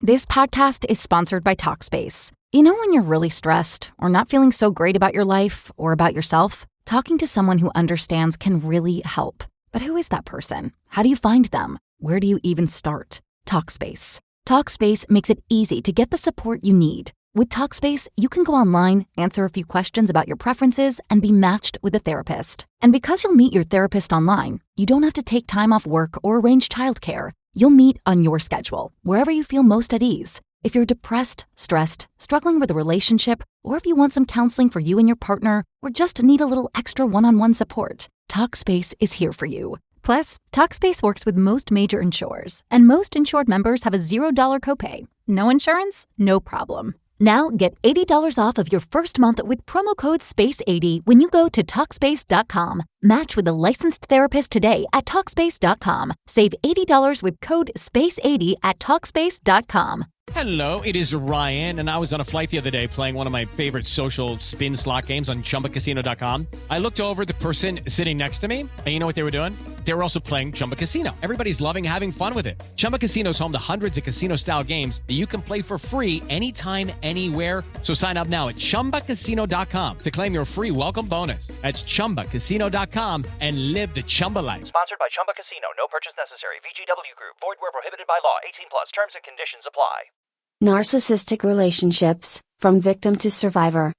This podcast is sponsored by Talkspace. You know when you're really stressed or not feeling so great about your life or about yourself? Talking to someone who understands can really help. But who is that person? How do you find them? Where do you even start? Talkspace. Talkspace makes it easy to get the support you need. With Talkspace, you can go online, answer a few questions about your preferences, and be matched with a therapist. And because you'll meet your therapist online, you don't have to take time off work or arrange childcare. You'll meet on your schedule, wherever you feel most at ease. If you're depressed, stressed, struggling with a relationship, or if you want some counseling for you and your partner, or just need a little extra one-on-one support, Talkspace is here for you. Plus, Talkspace works with most major insurers, and most insured members have a $0 copay. No insurance? No problem. Now get $80 off of your first month with promo code SPACE80 when you go to Talkspace.com. Match with a licensed therapist today at Talkspace.com. Save $80 with code SPACE80 at Talkspace.com. Hello, it is Ryan, and I was on a flight the other day playing one of my favorite social spin slot games on ChumbaCasino.com. I looked over at the person sitting next to me, and you know what they were doing? They were also playing Chumba Casino. Everybody's loving having fun with it. Chumba Casino is home to hundreds of casino-style games that you can play for free anytime, anywhere. So sign up now at ChumbaCasino.com to claim your free welcome bonus. That's ChumbaCasino.com and live the Chumba life. Sponsored by Chumba Casino. No purchase necessary. VGW Group. Void where prohibited by law. 18 plus. Terms and conditions apply. Narcissistic relationships, from victim to survivor.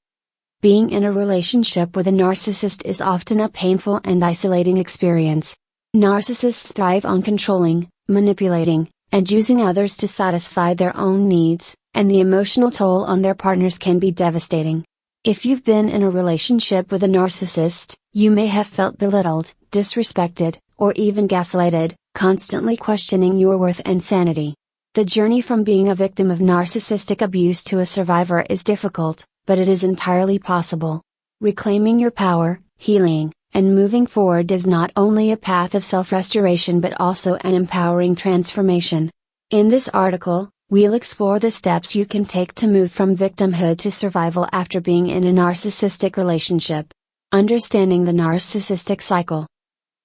Being in a relationship with a narcissist is often a painful and isolating experience. Narcissists thrive on controlling, manipulating, and using others to satisfy their own needs, and the emotional toll on their partners can be devastating. If you've been in a relationship with a narcissist, you may have felt belittled, disrespected, or even gaslighted, constantly questioning your worth and sanity. The journey from being a victim of narcissistic abuse to a survivor is difficult, but it is entirely possible. Reclaiming your power, healing, and moving forward is not only a path of self-restoration but also an empowering transformation. In this article, we'll explore the steps you can take to move from victimhood to survival after being in a narcissistic relationship. Understanding the narcissistic cycle.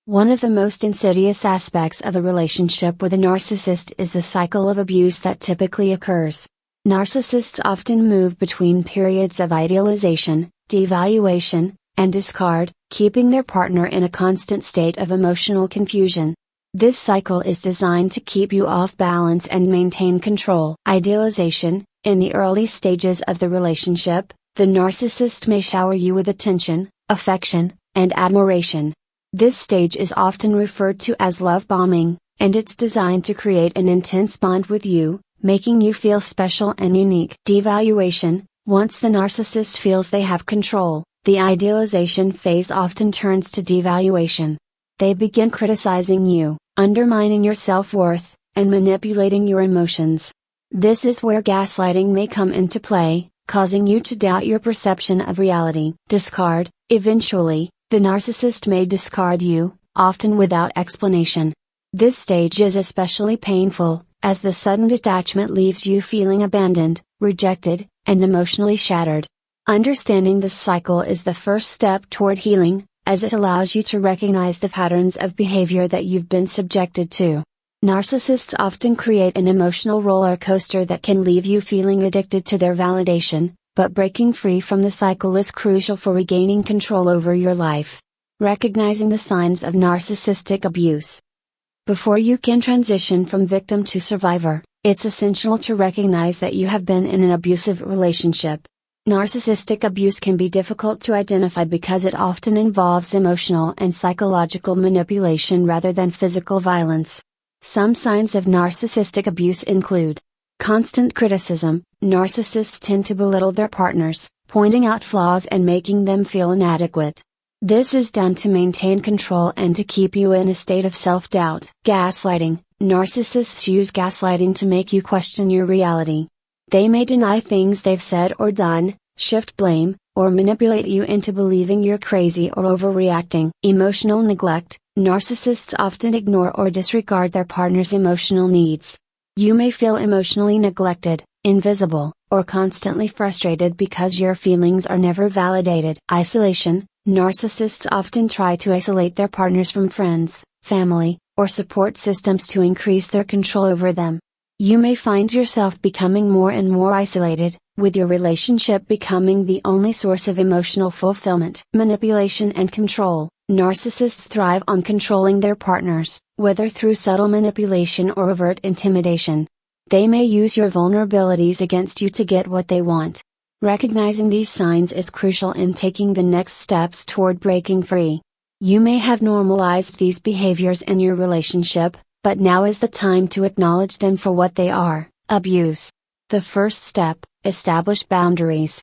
One of the most insidious aspects of a relationship with a narcissist is the cycle of abuse that typically occurs. Narcissists often move between periods of idealization, devaluation, and discard, keeping their partner in a constant state of emotional confusion. This cycle is designed to keep you off balance and maintain control. Idealization. In the early stages of the relationship, the narcissist may shower you with attention, affection, and admiration. This stage is often referred to as love bombing, and it's designed to create an intense bond with you, making you feel special and unique. Devaluation. Once the narcissist feels they have control, the idealization phase often turns to devaluation. They begin criticizing you, undermining your self-worth, and manipulating your emotions. This is where gaslighting may come into play, causing you to doubt your perception of reality. Discard. Eventually, the narcissist may discard you, often without explanation. This stage is especially painful, as the sudden detachment leaves you feeling abandoned, rejected, and emotionally shattered. Understanding this cycle is the first step toward healing, as it allows you to recognize the patterns of behavior that you've been subjected to. Narcissists often create an emotional roller coaster that can leave you feeling addicted to their validation, but breaking free from the cycle is crucial for regaining control over your life. Recognizing the signs of narcissistic abuse. Before you can transition from victim to survivor, it's essential to recognize that you have been in an abusive relationship. Narcissistic abuse can be difficult to identify because it often involves emotional and psychological manipulation rather than physical violence. Some signs of narcissistic abuse include constant criticism. Narcissists tend to belittle their partners, pointing out flaws and making them feel inadequate. This is done to maintain control and to keep you in a state of self-doubt. Gaslighting. Narcissists use gaslighting to make you question your reality. They may deny things they've said or done, shift blame, or manipulate you into believing you're crazy or overreacting. Emotional neglect. Narcissists often ignore or disregard their partner's emotional needs. You may feel emotionally neglected, invisible, or constantly frustrated because your feelings are never validated. Isolation. Narcissists often try to isolate their partners from friends, family, or support systems to increase their control over them. You may find yourself becoming more and more isolated, with your relationship becoming the only source of emotional fulfillment. Manipulation and control. Narcissists thrive on controlling their partners, whether through subtle manipulation or overt intimidation. They may use your vulnerabilities against you to get what they want. Recognizing these signs is crucial in taking the next steps toward breaking free. You may have normalized these behaviors in your relationship, but now is the time to acknowledge them for what they are: abuse. The first step: establish boundaries.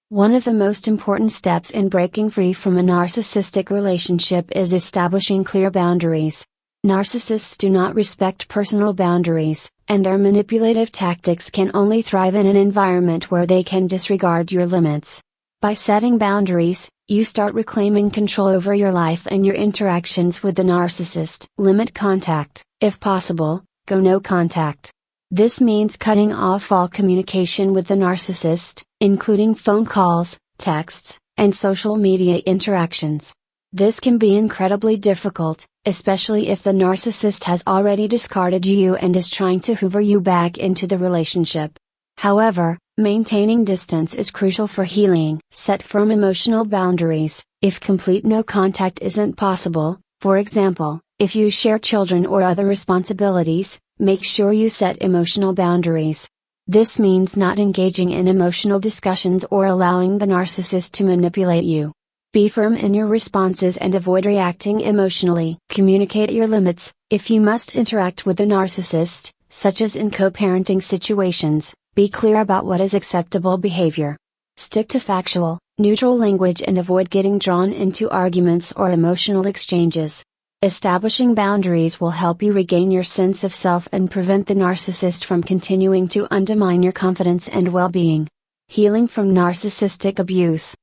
One of the most important steps in breaking free from a narcissistic relationship is establishing clear boundaries. Narcissists do not respect personal boundaries, and their manipulative tactics can only thrive in an environment where they can disregard your limits. By setting boundaries, you start reclaiming control over your life and your interactions with the narcissist. Limit contact. If possible, go no contact. This means cutting off all communication with the narcissist, including phone calls, texts, and social media interactions. This can be incredibly difficult, especially if the narcissist has already discarded you and is trying to hoover you back into the relationship. However, maintaining distance is crucial for healing. Set firm emotional boundaries. If complete no contact isn't possible, for example, if you share children or other responsibilities, make sure you set emotional boundaries. This means not engaging in emotional discussions or allowing the narcissist to manipulate you. Be firm in your responses and avoid reacting emotionally. Communicate your limits. If you must interact with a narcissist, such as in co-parenting situations, be clear about what is acceptable behavior. Stick to factual, neutral language and avoid getting drawn into arguments or emotional exchanges. Establishing boundaries will help you regain your sense of self and prevent the narcissist from continuing to undermine your confidence and well-being. Healing from narcissistic abuse.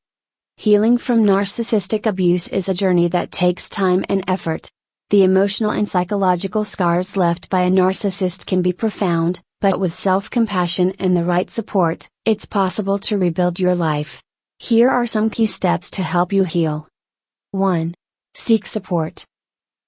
Healing from narcissistic abuse is a journey that takes time and effort. The emotional and psychological scars left by a narcissist can be profound, but with self-compassion and the right support, it's possible to rebuild your life. Here are some key steps to help you heal. 1. Seek support.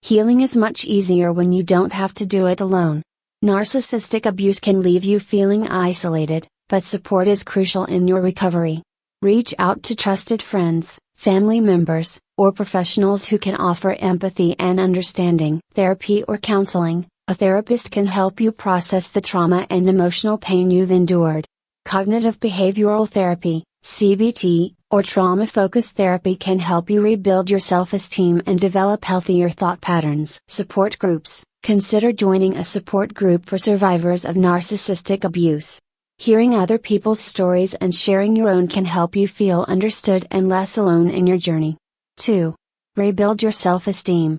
Healing is much easier when you don't have to do it alone. Narcissistic abuse can leave you feeling isolated, but support is crucial in your recovery. Reach out to trusted friends, family members, or professionals who can offer empathy and understanding. Therapy or counseling. A therapist can help you process the trauma and emotional pain you've endured. Cognitive behavioral therapy, CBT, or trauma-focused therapy can help you rebuild your self-esteem and develop healthier thought patterns. Support groups. Consider joining a support group for survivors of narcissistic abuse. Hearing other people's stories and sharing your own can help you feel understood and less alone in your journey. 2. Rebuild your self-esteem.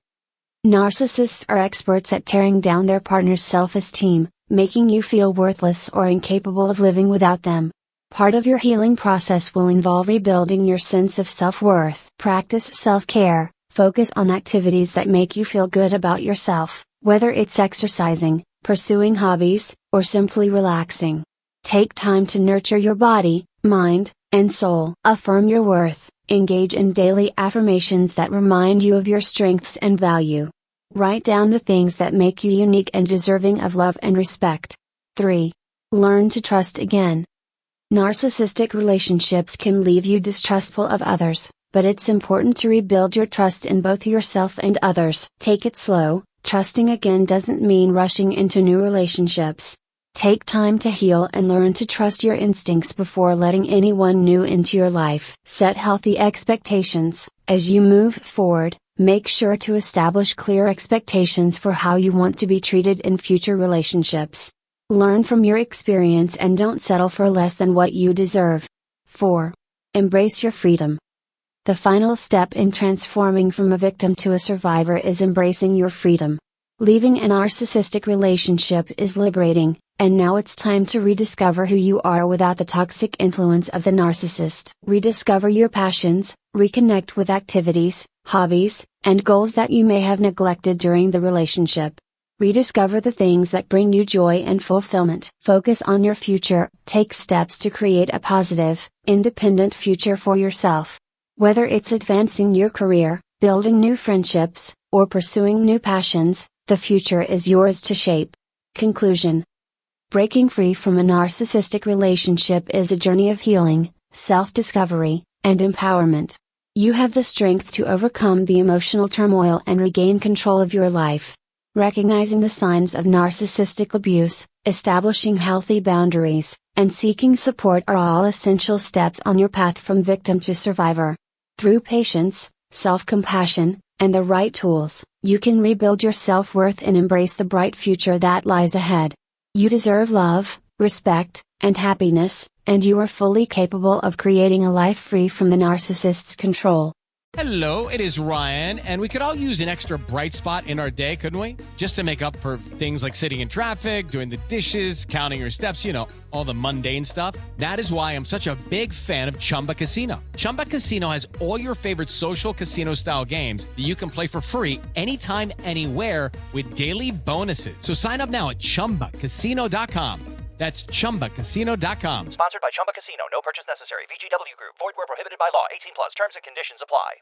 Narcissists are experts at tearing down their partner's self-esteem, making you feel worthless or incapable of living without them. Part of your healing process will involve rebuilding your sense of self-worth. Practice self-care. Focus on activities that make you feel good about yourself, whether it's exercising, pursuing hobbies, or simply relaxing. Take time to nurture your body, mind, and soul. Affirm your worth. Engage in daily affirmations that remind you of your strengths and value. Write down the things that make you unique and deserving of love and respect. 3. Learn to trust again. Narcissistic relationships can leave you distrustful of others, but it's important to rebuild your trust in both yourself and others. Take it slow. Trusting again doesn't mean rushing into new relationships. Take time to heal and learn to trust your instincts before letting anyone new into your life. Set healthy expectations. As you move forward, make sure to establish clear expectations for how you want to be treated in future relationships. Learn from your experience and don't settle for less than what you deserve. 4. Embrace your freedom. The final step in transforming from a victim to a survivor is embracing your freedom. Leaving a narcissistic relationship is liberating, and now it's time to rediscover who you are without the toxic influence of the narcissist. Rediscover your passions, reconnect with activities, hobbies, and goals that you may have neglected during the relationship. Rediscover the things that bring you joy and fulfillment. Focus on your future. Take steps to create a positive, independent future for yourself. Whether it's advancing your career, building new friendships, or pursuing new passions, the future is yours to shape. Conclusion. Breaking free from a narcissistic relationship is a journey of healing, self-discovery, and empowerment. You have the strength to overcome the emotional turmoil and regain control of your life. Recognizing the signs of narcissistic abuse, establishing healthy boundaries, and seeking support are all essential steps on your path from victim to survivor. Through patience, self-compassion, and the right tools, you can rebuild your self-worth and embrace the bright future that lies ahead. You deserve love, respect, and happiness, and you are fully capable of creating a life free from the narcissist's control. Hello, it is Ryan, and we could all use an extra bright spot in our day, couldn't we? Just to make up for things like sitting in traffic, doing the dishes, counting your steps, all the mundane stuff. That is why I'm such a big fan of Chumba Casino. Chumba Casino has all your favorite social casino-style games that you can play for free anytime, anywhere with daily bonuses. So sign up now at ChumbaCasino.com. That's ChumbaCasino.com. Sponsored by Chumba Casino. No purchase necessary. VGW Group. Void where prohibited by law. 18 plus. Terms and conditions apply.